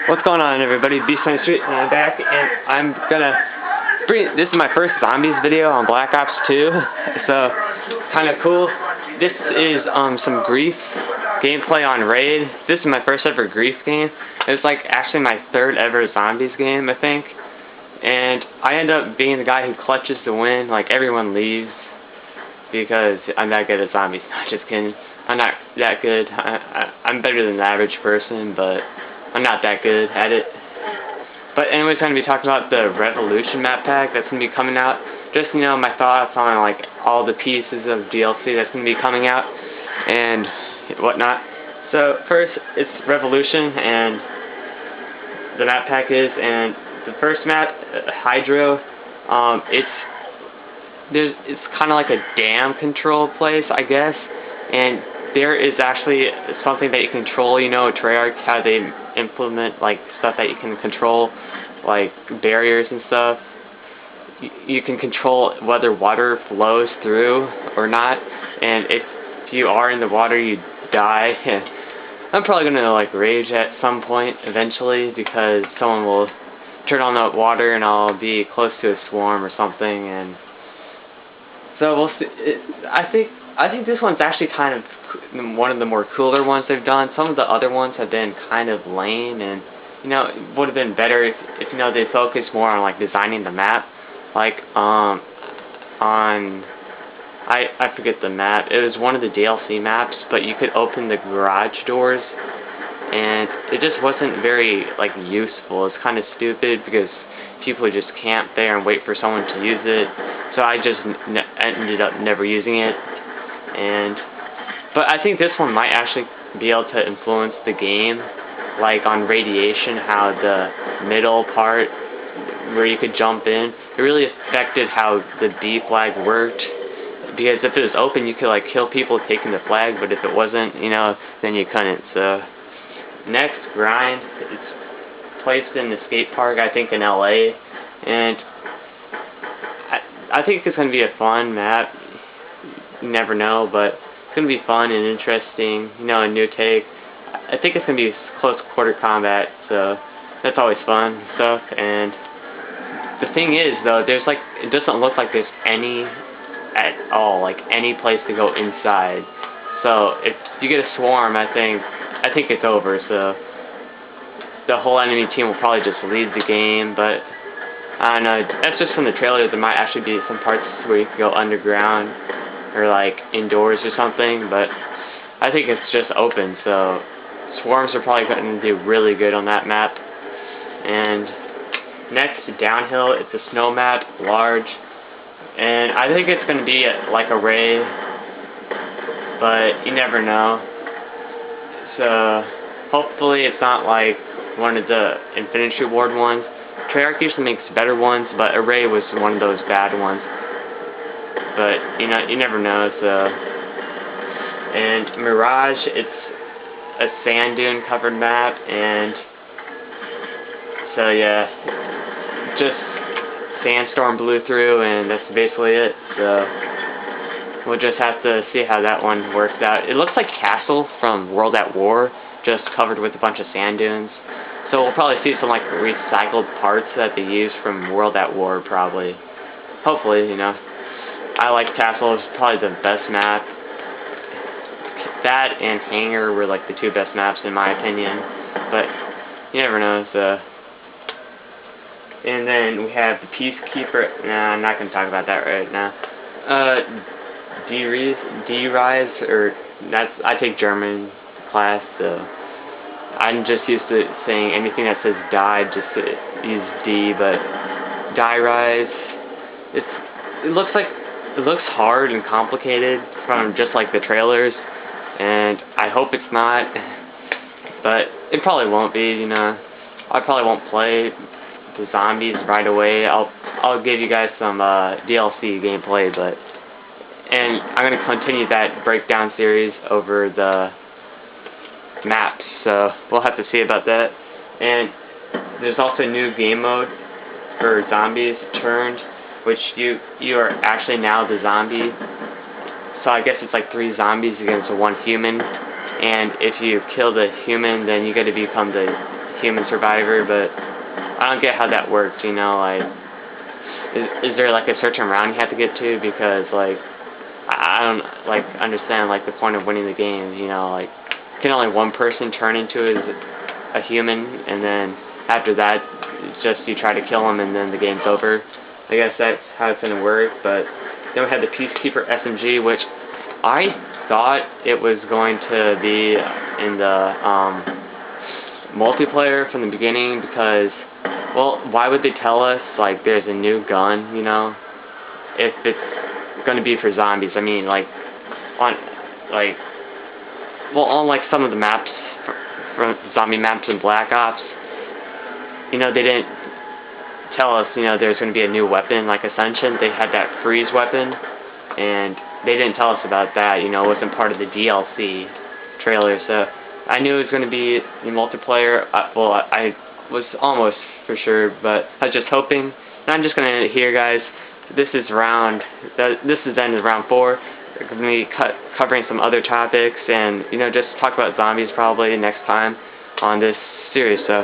What's going on, everybody? Beast on the Street, and I'm back, and I'm gonna bring. This is my first zombies video on Black Ops 2, so kind of cool. This is some Grief gameplay on Raid. This is my first ever Grief game. It's like actually my third ever zombies game, I think. And I end up being the guy who clutches the win. Like, everyone leaves because I'm that good at zombies. No, just kidding. I'm not that good. I'm better than the average person, but I'm not that good at it. But anyways, I'm going to be talking about the Revolution map pack that's going to be coming out. Just, you know, my thoughts on, like, all the pieces of DLC that's going to be coming out and whatnot. So, first, it's Revolution, and the map pack is, and the first map, Hydro, it's kind of like a dam control place, I guess, and there is actually something that you control, you know, Treyarch, how they implement, like, stuff that you can control, like barriers and stuff. You can control whether water flows through or not, and if you are in the water, you die. I'm probably going to, like, rage at some point eventually, because someone will turn on the water and I'll be close to a swarm or something, and so we'll see. I think this one's actually kind of one of the more cooler ones they've done. Some of the other ones have been kind of lame, and, you know, it would have been better if you know, they focused more on, like, designing the map. Like, I forget the map. It was one of the DLC maps, but you could open the garage doors, and it just wasn't very, like, useful. It's kind of stupid because people would just camp there and wait for someone to use it. So I just ended up never using it. But I think this one might actually be able to influence the game, like on Radiation, how the middle part where you could jump in, it really affected how the B flag worked. Because if it was open, you could, like, kill people taking the flag, but if it wasn't, you know, then you couldn't. So next, Grind. It's placed in the skate park, I think, in LA, and I think it's going to be a fun map. You never know, but it's going to be fun and interesting, you know, a new take. I think it's going to be close quarter combat, so that's always fun stuff. And the thing is, though, there's, like, it doesn't look like there's any at all, like, any place to go inside. So if you get a swarm, I think it's over. So the whole enemy team will probably just leave the game, but I don't know. That's just from the trailer. There might actually be some parts where you can go underground or, like, indoors or something, but I think it's just open, so swarms are probably going to do really good on that map. And next, Downhill. It's a snow map, large, and I think it's going to be like a raid, but you never know. So hopefully it's not like one of the Infinity Ward ones. Treyarch usually makes better ones, but Array was one of those bad ones. But, you know, you never know, so. And Mirage, it's a sand dune covered map, and so yeah, just sandstorm blew through, and that's basically it. So we'll just have to see how that one works out. It looks like Castle from World at War, just covered with a bunch of sand dunes. So we'll probably see some, like, recycled parts that they used from World at War, probably. Hopefully, you know. I like Castle. It's probably the best map. That and Hangar were, like, the two best maps in my opinion. But you never know, so. And then we have the Peacekeeper. Nah, I'm not going to talk about that right now. D-Rise, or that's, I take German class, so I'm just used to saying anything that says die, just use D, but Die-Rise, it looks hard and complicated from just like the trailers, and I hope it's not, but it probably won't be, you know. I probably won't play the zombies right away. I'll give you guys some DLC gameplay, and I'm going to continue that breakdown series over the maps, so we'll have to see about that. And there's also a new game mode for zombies, Turned, which you are actually now the zombie. So I guess it's like 3 zombies against 1 human, and if you kill the human, then you get to become the human survivor, but I don't get how that works, you know, like, is there like a certain round you have to get to, because like, I don't like understand like the point of winning the game, you know, like, can only one person turn into a human, and then after that, it's just you try to kill him and then the game's over. I guess that's how it's going to work, but then we had the Peacekeeper SMG, which I thought it was going to be in the multiplayer from the beginning, because, well, why would they tell us, like, there's a new gun, you know, if it's going to be for zombies? I mean, like, on some of the maps, from zombie maps in Black Ops, you know, they didn't tell us, you know, there's going to be a new weapon, like Ascension. They had that freeze weapon, and they didn't tell us about that, you know, it wasn't part of the DLC trailer, so I knew it was going to be in multiplayer. I was almost for sure, but I was just hoping. And I'm just going to end it here, guys. This is the end of round 4. We're going to be covering some other topics, and, you know, just talk about zombies probably next time on this series, so